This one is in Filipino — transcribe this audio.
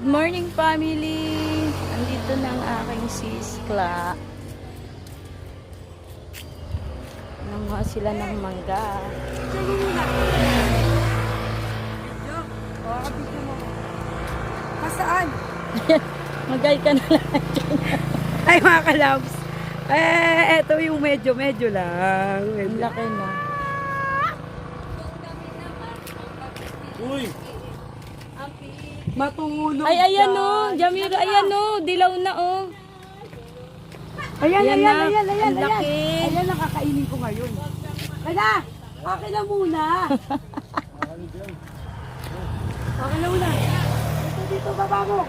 Good morning, family! Andito na ang aking siskla. Nanguha sila ng mangga. Saan? Magay ka na lang. Ay mga kalabs. Eto yung medyo lang. Ang laki na. Uy! Matulog. Ay, ayan o. Jamiro, ayan o. Dilaw na o. Ayan, Ayan na. ayan. Ang laki. Ayan ang kakainin ko ngayon. Kaya, akin na muna. Akin na muna. Dito, baba mo.